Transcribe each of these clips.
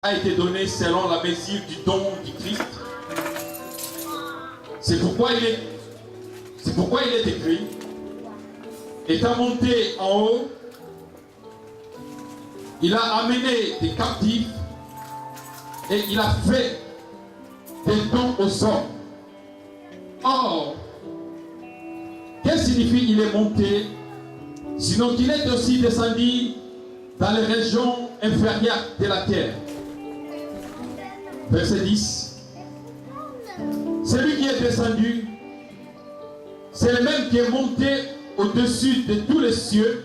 a été donné selon la mesure du don du Christ. C'est pourquoi il est écrit, étant monté en haut, il a amené des captifs et il a fait des dons aux hommes. Or, qu'est-ce que signifie il est monté? Sinon qu'il est aussi descendu dans les régions inférieures de la terre. Verset 10. Celui qui est descendu, c'est le même qui est monté au-dessus de tous les cieux,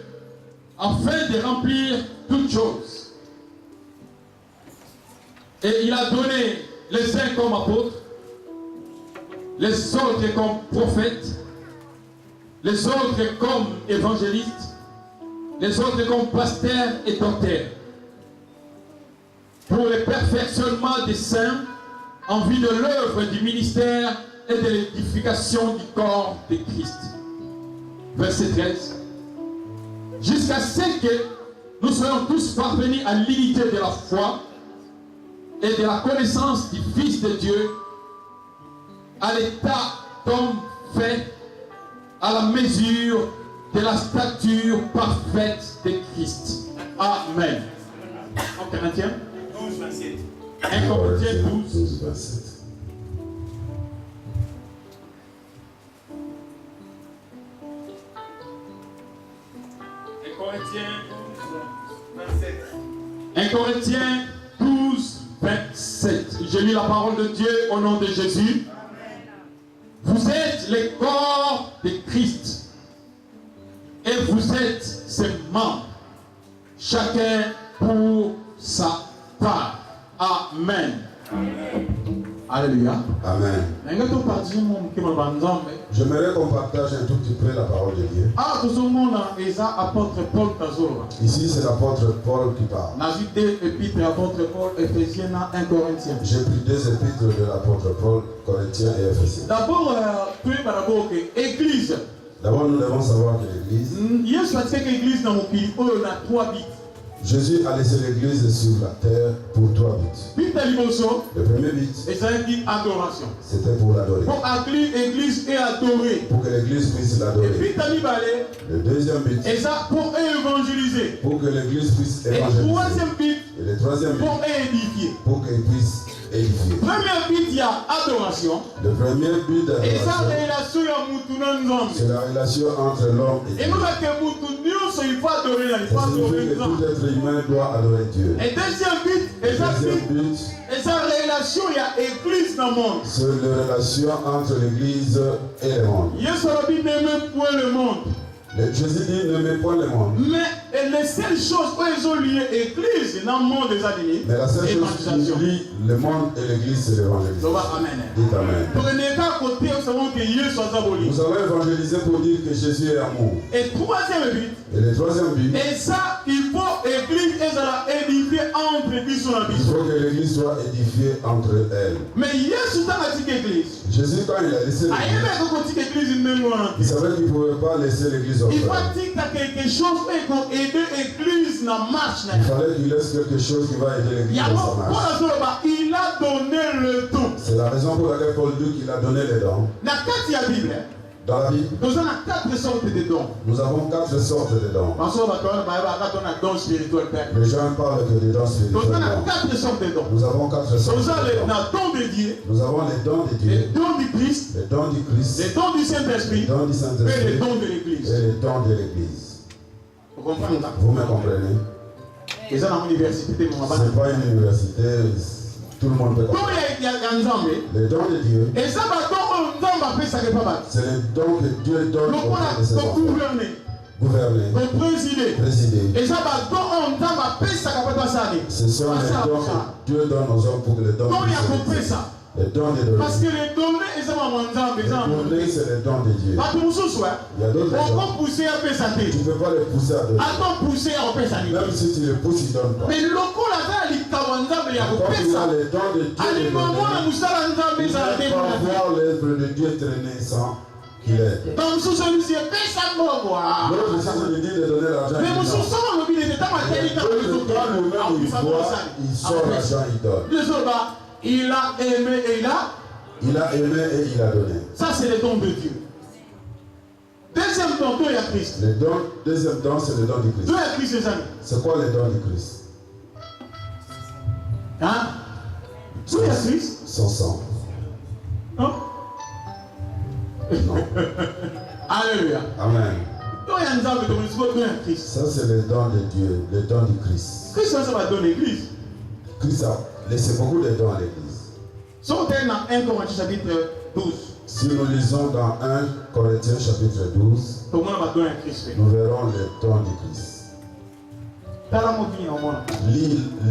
afin de remplir toutes choses. Et il a donné les uns comme apôtres, les autres comme prophètes, les autres comme évangélistes, les autres comme pasteurs et docteurs, pour le perfectionnement des saints, en vue de l'œuvre du ministère et de l'édification du corps de Christ. Verset 13. Jusqu'à ce que nous soyons tous parvenus à l'unité de la foi et de la connaissance du Fils de Dieu, à l'état d'homme fait, à la mesure de la stature parfaite de Christ. Amen. En Corinthiens 12, 27. 1 Corinthiens 12, 27. Un Corinthiens 12, 27. Je lis la parole de Dieu au nom de Jésus. Vous êtes le corps de Christ et vous êtes ses membres, chacun pour sa part. Amen. Alléluia. Amen. J'aimerais qu'on partage un tout petit peu la parole de Dieu. Ici, c'est l'apôtre Paul qui parle. J'ai pris deux épîtres de l'apôtre Paul, Corinthiens et Éphésiens. D'abord, nous devons savoir que l'Église, Jésus a laissé l'Église sur la terre pour trois buts. Le premier but, c'était pour l'adorer. Pour que l'Église puisse l'adorer. Le deuxième but, pour que l'Église puisse évangéliser. Et le troisième but, pour qu'elle puisse édifier. Le premier but d'adoration, c'est la relation entre l'homme et Dieu. Ça signifie que tout être humain doit adorer Dieu. Et deuxième but, c'est la relation entre l'Église et le monde. Jésus dit n'aimez point le monde. Mais les seules choses qui ont lié l'église dans le monde des animés. Mais la seule chose qui lie le monde et l'église, c'est l'évangélisation. Dites Amen. Nous avons évangélisé pour dire que Jésus est amour. Et le troisième but. Et ça, il faut édifier entre l'église. Il faut que l'église soit édifiée entre elles. Mais Jésus, quand il a laissé l'église, il savait qu'il ne pouvait pas laisser l'église il fallait quelque chose pour aider l'église dans marche. Il fallait qu'il laisse quelque chose qui va aider l'église dans sa marche. Il a donné le don. C'est la raison pour laquelle Paul dit qu'il a donné les dons. Dans la Bible, nous avons quatre sortes de dons. Nous avons quatre sortes de dons. Les gens parlent que des dons spirituels. Nous avons quatre sortes de dons. Nous avons quatre sortes de dons. Nous avons les dons de Dieu. Les dons du Christ. Les dons du Christ. Les dons du Saint-Esprit. Les dons du Saint-Esprit. Et les dons de l'Église. Et les dons de l'Église. Vous me comprenez? C'est pas une université. Tout le monde peut comprendre. Les dons de Dieu. C'est les dons que Dieu donne aux de ses enfants. Gouverner. Présider. Ce sont les dons que Dieu donne aux hommes pour que les dons puissent. Les dons de Dieu. Parce que les donnés, c'est les dons de Dieu. Il y a d'autres gens. Tu ne peux pas les pousser à donner. Même si tu les pousses, ils ne donnent pas. Mais le quand il a les dons de Dieu, il ne peut pas voir l'œuvre de Dieu traîner sans qu'il aide. Donc, sous celui-ci, paye ça pour moi. L'autre, si je lui dis de donner l'argent, mais mon sous-sol, il est dans ma tête, il sort l'argent, il donne. Les autres, il a aimé et il a. Il a aimé et il a donné. Ça, c'est le don de Dieu. Deuxième don, il y a Christ. Le deuxième don, c'est le don du Christ. Dieu est Christ, les amis. C'est quoi le don du Christ? Hein? Dieu est Christ. Son sang. Non? Non. Alléluia. Amen. Christ. Ça, c'est le don de Dieu, le don du Christ. Christ, ça va donner l'église. Christ a laissé beaucoup de dons à l'église. Si on est dans 1 Corinthiens chapitre 12. Si nous lisons dans 1 Corinthiens chapitre 12, nous verrons le don du Christ.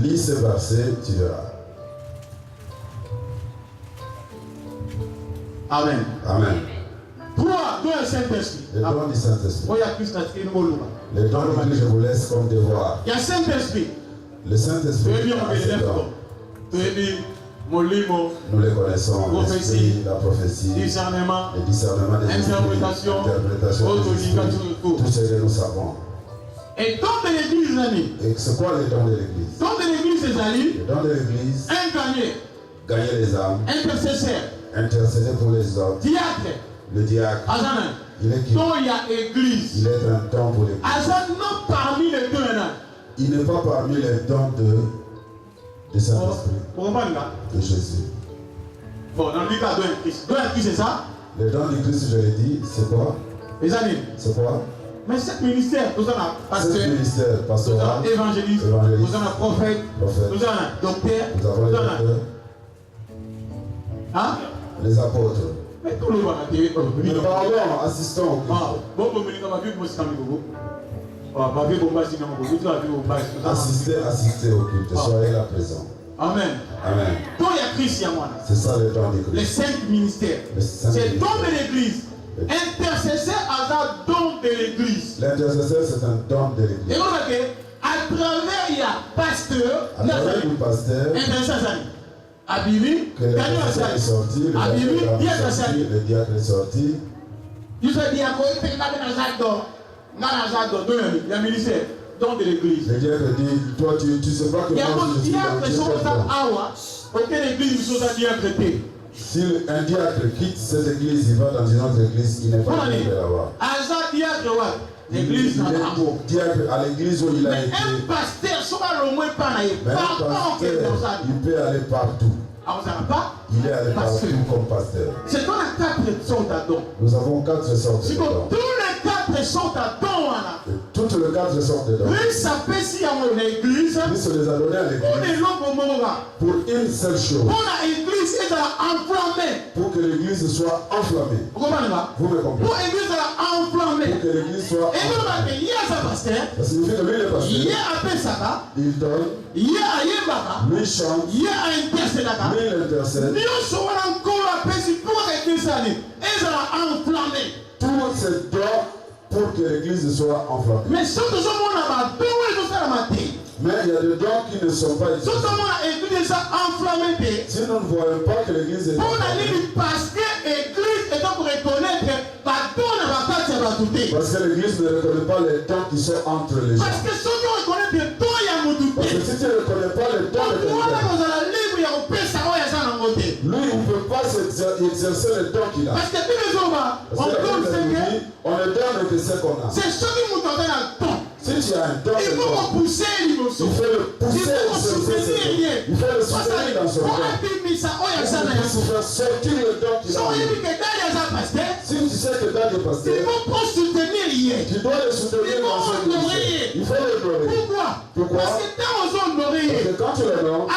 Lis ce verset, tu verras. Amen. Amen. Trois, don du Saint-Esprit. Le don du Saint-Esprit. Le don du Christ, je vous laisse comme devoir. Il y a Saint-Esprit. Le Saint-Esprit. Nous les connaissons, l'esprit, la prophétie, le discernement des interprétation, tout ce que nous savons. Et don de l'église, les amis. Et c'est quoi le don de l'église? Don de l'église, les amis. Le don de l'église. Gagner les âmes. Intercesseur. Intercéder pour les hommes. Diacre. Le diacre. Il est qui? Donc il y a église. Il est un don pour l'église. Non parmi les deux. Il n'est pas parmi les dons de Saint-Esprit. De Jésus. Bon, dans le cas de Christ. Don de Christ, c'est ça? Le don du Christ, je l'ai dit, c'est quoi? Les amis. C'est quoi? Mais ce ministère, nous avons pasteur, pastoral, évangéliste, nous avons prophète, nous avons docteur, nous avons les docteurs, hein? Les apôtres. Mais tout le monde a été. Mais pardon, assistons. Assistez au culte, soyez là présent. Amen. Amen. C'est ça le don de l'église. Les 5 ministères. C'est le don de l'église. Intercesseur à don de l'église. L'intercesseur, c'est un don de l'église. Et vous voyez, à travers il y a pasteur, intercesseur. Abibi, l'intercesseur est sorti, le diacre est sorti. Il se dit à quoi il fait la ministère, don de l'église. Le diacre dit, toi tu sais pas que il y a un diacre qui sont à auquel l'église nous a diacre. Si un diacre quitte cette église, il va dans une autre église, il n'est pas venu de là-bas. L'église n'a pas diacre à l'église où il a été. Un pasteur, il peut aller partout. Il est allé partout comme pasteur. C'est dans les 4 sortes à don. Nous avons 4 sortes de dons. Tous les 4 sortes à don. Toutes les 4 sortes de dons. Lui, ça fait si à l'église. Lui se les a donnés à l'église. Pour une seule chose. Pour l'église, elle est enflammée. Pour que l'église soit enflammée. Vous me comprenez? Pour l'église, elle est enflammée. Pour que l'église soit enflammée. Il y a sa pasteur. Ça signifie que lui, le pasteur. Il y a un Pesaka. Il donne. Il y a un Yembaka. Lui chante. Il y a un intercédaka. Lui l'intercède. Nous sommes encore à Pessi pour l'église. Elle est enflammée. Tous ces dons pour que l'église soit enflammée. Mais ce que nous avons dit, mais il y a des dons qui ne sont pas utilisés. Si nous ne voyons pas que l'église est enflammée. Parce que l'église est pour reconnaître parce que l'église ne reconnaît pas les dons qui sont entre les gens. Parce que si tu reconnais les dons, parce que si tu ne reconnais pas les dons de quelqu'un, lui, il ne peut pas exercer les dons qu'il a. Parce que on ne donne que ce qu'on a. C'est ce qui nous donne un don. Si tu as un don, il faut le pousser, il faut le soutenir. Il faut le soutenir dans son don. Il faut faire sortir le don qu'il a. Si tu sais que dans le pasteur, il faut soutenir. Tu dois le soutenir dans son don. Il faut le honorer. Pourquoi? Parce que quand tu le donnes,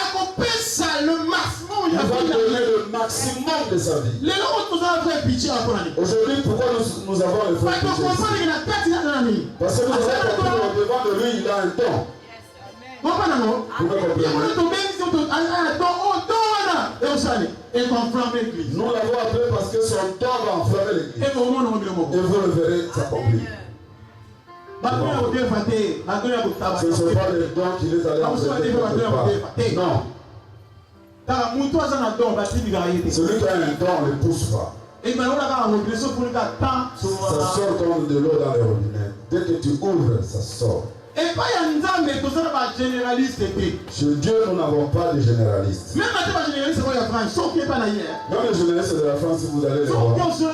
il va donner le maximum de sa vie. Aujourd'hui, pourquoi nous avons le frère Parce que nous avons compris au devant de lui, il a un don. Vous comprenez? Nous l'avons appelé parce que son don va enflammer l'église. Et vous le verrez s'accomplir. Ce ne sont pas les dons qu'il est allé empêcher. Non. Celui qui a un don ne pousse pas. sort comme de l'eau dans les robinets. Dès que tu ouvres, ça sort. Chez Dieu, nous n'avons pas de généralistes. Même les généralistes de la France, si vous allez les voir. Si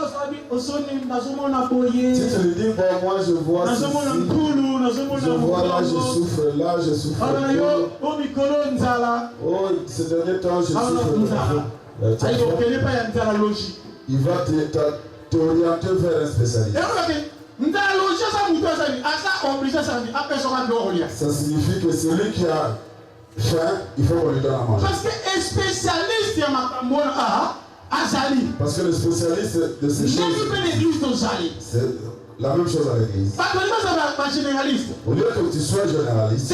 tu lui dis, bon, moi je vois ceci, je vois là, je souffre là, je souffre là. Oh, ces derniers temps, je souffre là. Il va t'orienter vers un spécialiste. Ça signifie que celui qui a faim, il faut qu'on lui donne à manger. Parce que le spécialiste de ces choses, c'est la même chose à l'église. Au lieu que tu sois généraliste,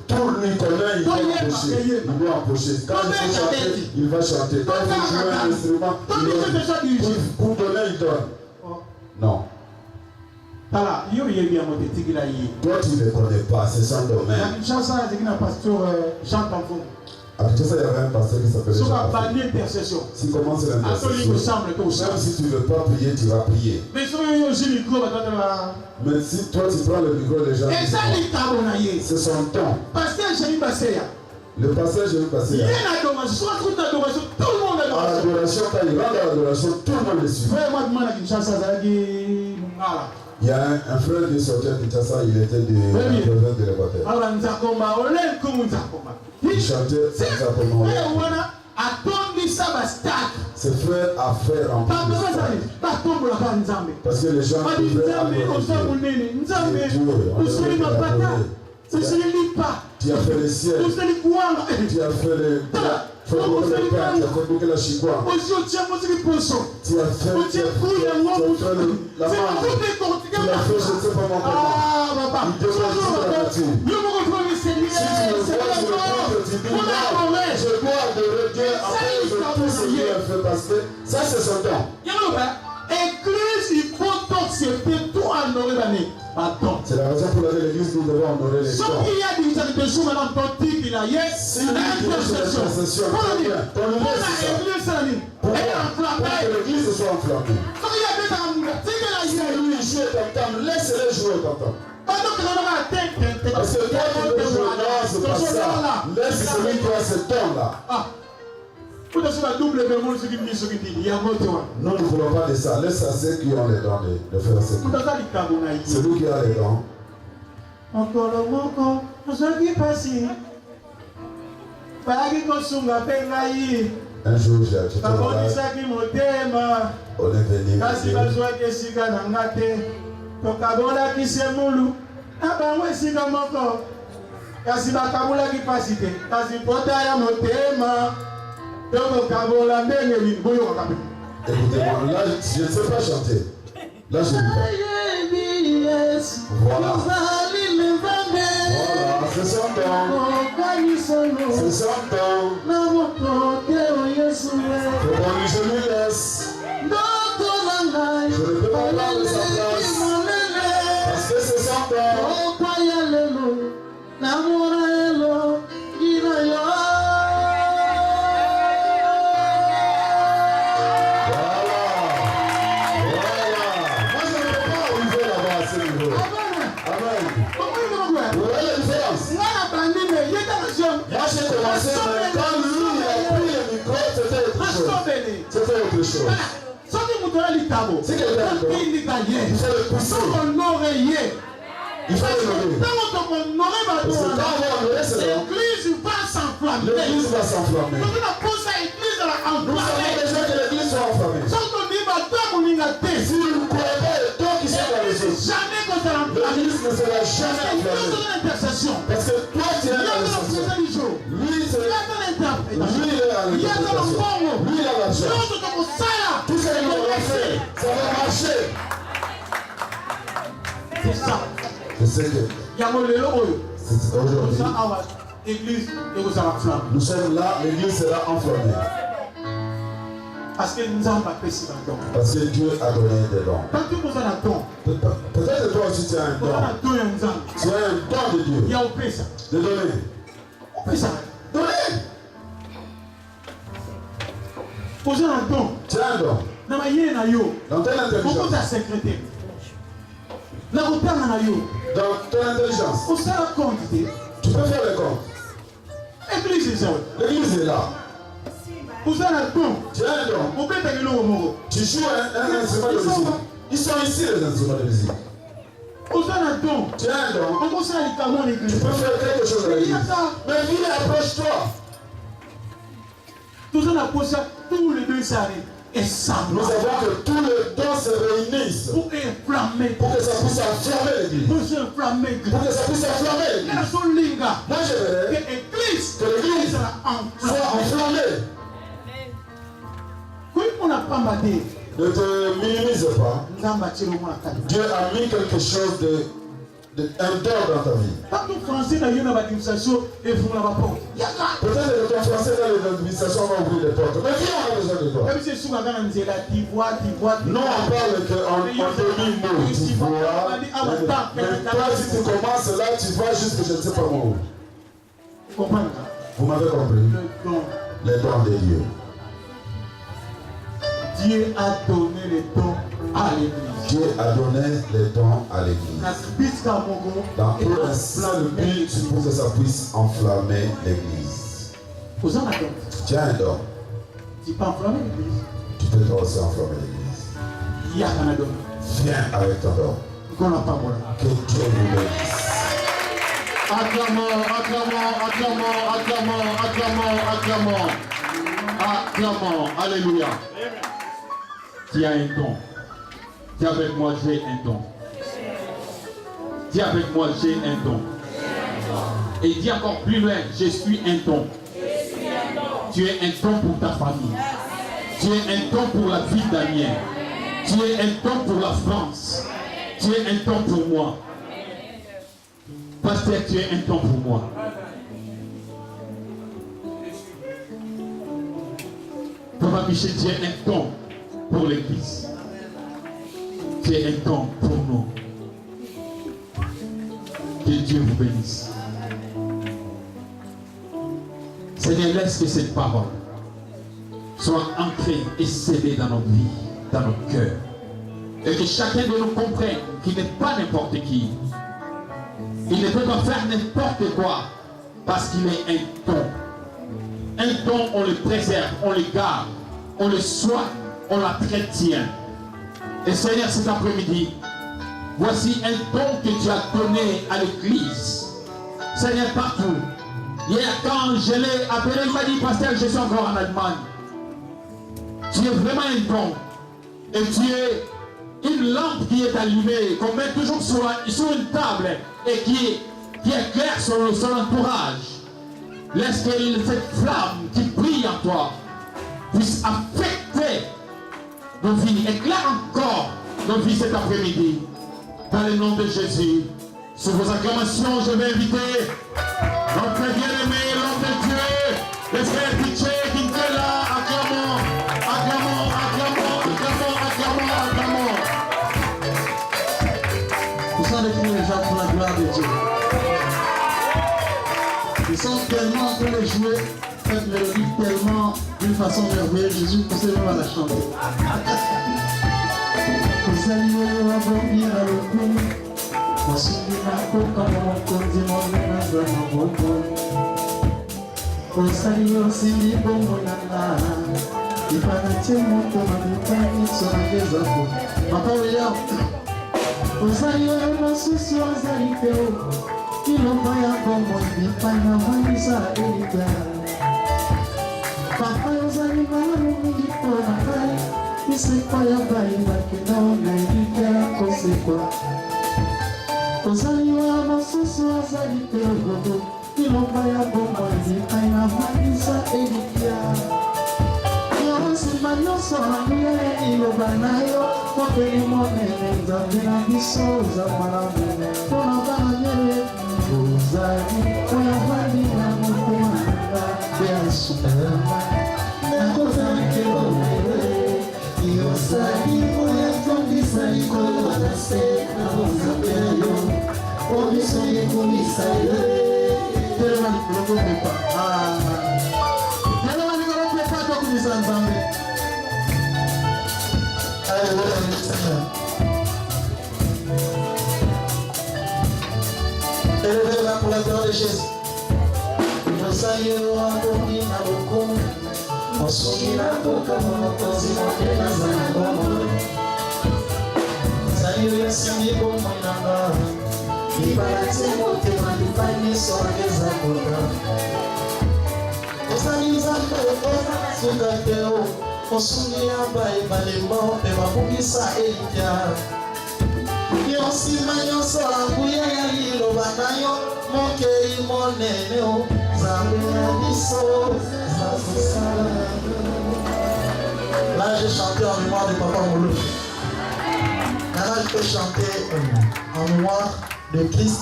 tout lui connaît, il va empocher. Quand il faut chanter, il va chanter. Quand il faut jouer un instrument, pour donner, il donne. Non. Toi, tu ne le connais pas, c'est son domaine. À Kinshasa, il y avait un pasteur qui s'appelait Jean. S'il commence l'intercession, même si tu ne veux pas prier, tu vas prier. Mais si toi tu prends le micro déjà, c'est son temps. Le pasteur Jérémy Basséa. À l'adoration, quand il rentre à l'adoration, tout le monde le suit. Il y a un frère qui est sorti à Kinshasa, il était de la province de l'Équateur. Il chantait Nzakoma. Ce frère a fait remplir le stade. Parce que les gens pouvaient adorer Dieu. Tu as fait le ciel. Tu as fait le pain. Tu as fait la chigua. Tu as fait la mangue. Tu l'as fait, je ne sais pas mon comment. Il devrait dire la nature. Si tu le vois, tu dis non, je dois adorer Dieu après de tout ce qu'il a fait parce que ça c'est son temps. Église, il faut t'accepter tout honorer l'année. C'est la raison pour laquelle l'église nous devons honorer les temps. S'il y a des intercessions maintenant, ton type, il a yes, l'intercession. Pour que l'église soit enflammée. Si lui joue comme temps, laisse-le jouer comme temps. Parce que toi, tu veux jouer, non, c'est pas ça. Laisse celui qui a ce temps-là. Nous ne voulons pas de ça. Laisse à ceux qui ont les dents de faire ce qu'il faut. Celui qui a les dents. Un jour, j'ai acheté un malade. On est venu. Écoutez-moi, là, je ne sais pas chanter. Là, je ne sais pas. Voilà. Voilà, c'est son temps. C'est son temps. Faut qu'on lui je lui laisse. Je ne peux pas prendre sa place. Parce que c'est son temps. C'était autre chose. C'est quelqu'un il faut le pousser. Il faut l'honorer. Parce que quand on va honorer, c'est là. L'église va s'enflammer. Nous savons déjà que l'église soit enflammée. Si vous ne croyez pas le temps qui sont dans les autres, l'église ne sera jamais enflammée. Parce que toi tu es dans l'intercession. Lui il est à l'interprétation. Lui il a l'argent. Tout ce qu'il va faire, ça va marcher. C'est ça. Je sais que c'est aujourd'hui. Nous sommes là, l'église sera enflammée. Parce que Dieu a donné des dons. Peut-être que toi aussi tu as un don. Tu as un don de Dieu. De donner. Donner. Posez un don. Tu as un don. Dans ma yéna yo. Dans ton intelligence. Pourquoi ta secrétaire? Dans ton yo. Dans ton intelligence. Où ça la compte? Tu peux faire le compte. L'église est là. L'église est là. Où ça la don? Tu as un don. Où peut être le mot? Tu joues un instrument de musique. Ils sont ici les instruments de musique. Où ça la don? Tu as un don. Comment ça les camons l'église? Tu peux faire quelque chose à l'église. Mais viens, approche-toi. Tout ça la pose ça, tous les deux s'arrêtent. Et ça. Nous savons que tous les dons se réunissent. Pour enflammer. Pour que ça puisse enflammer l'église. Pour enflammer. Pour que ça puisse enflammer l'église. Moi je verrai que l'église soit enflammée. On n'a pas maté. Ne te minimise pas. Dieu a mis quelque chose un don dans ta vie. Partout français dans l'administration et vous n'avez pas. Peut-être que ton français dans l'administration va ouvrir des portes. Mais viens, on a besoin de toi. Non, on parle qu'en demi-mot, tu vois. Mais toi, si tu commences là, tu vois juste que je ne sais pas où. Vous m'avez compris? Les dons de Dieu. Dieu a donné les dons à l'église. Dieu a donné les dons à l'église. Dans un seul but pour que ça puisse enflammer l'église. Tu as un don. Tu peux enflammer l'église. Tu peux toi aussi enflammer l'église. Viens avec ton don. Que Dieu vous bénisse. Acclamons, acclamons, acclamons, acclamons, acclamons, acclamons. Acclamons. Alléluia. Tu as un don. Dis avec moi, j'ai un don. Dis avec moi, j'ai un don. Et dis encore plus loin, je suis un don. Tu es un don pour ta famille. Tu es un don pour la vie d'Amiens. Tu es un don pour la France. Tu es un don pour moi. Pasteur, tu es un don pour moi. Papa Michel, tu es un don pour l'église. Tu es un don pour nous. Que Dieu vous bénisse. Seigneur, laisse que cette parole soit ancrée et scellée dans notre vie, dans notre cœur. Et que chacun de nous comprenne qu'il n'est pas n'importe qui. Il ne peut pas faire n'importe quoi parce qu'il est un don. Un don, on le préserve, on le garde, on le soigne, on l'entretient. Et Seigneur, cet après-midi, voici un don que tu as donné à l'église. Seigneur, partout. Hier, quand je l'ai appelé, il m'a dit, pasteur, je suis encore en Allemagne. Tu es vraiment un don. Et tu es une lampe qui est allumée, qu'on met toujours sur une table et qui éclaire son entourage. Laisse que cette flamme qui brille en toi puisse affecter nos vies. Éclaire encore nos vies cet après-midi. Dans le nom de Jésus. Sous vos acclamations, je vais inviter notre bien-aimé, l'homme de Dieu, le frère Pitché qui est là. Acclamons, acclamons, acclamons, acclamons, acclamons, acclamons. Vous sentez tous les gens pour la gloire de Dieu. Ils sont tellement en train de jouer cette mélodie tellement d'une façon merveilleuse. Jésus, vous savez même à la chanter. Vous allez voir bien à l'eau. Osalio sindi bongo nana ipanatie moto mamutani sonageza po papa weya osalio masusu azali teo ilomba ya bongo ipana manisa elika papa ozali malamu mingi po na ngai isekwa ya bai bakenda ona elika kosekwa Ozaliwa masusu azali teogodo ilomba ya bomba ezikai na manisa elikia yosima nyonso na iloba na yo mokeli monene nzambe na biso oza malamu mpona bana nyele ozali oyo avandi na mokoma nanga mpe asukalama nakozalaki olele yozali oyo atondisa likolo na se na bozambe na yo obiso yekomisa ye telema likolo kopepa telema likolo kopepa tokumisa nzambe Élevez-la pour la gloire de Jésus. Là, j'ai chanté en mémoire de Papa Moulou. Maintenant, je peux chanter en mémoire de Christ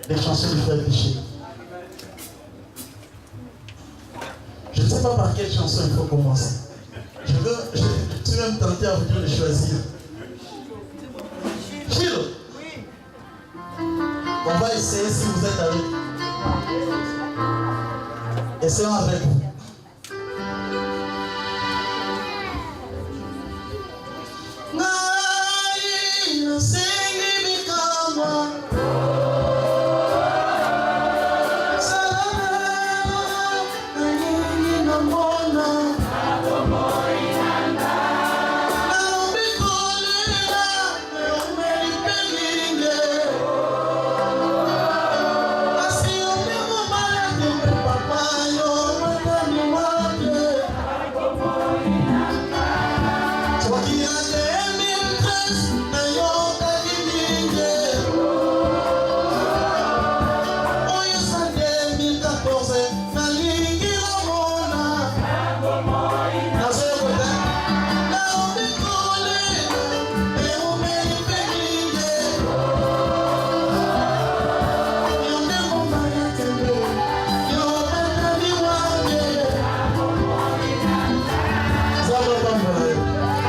les chansons du frère Péché. Je ne sais pas par quelle chanson il faut commencer. Tu vas me tenter à vous dire de choisir. Gilles, on va essayer si vous êtes avec. Essayons avec vous.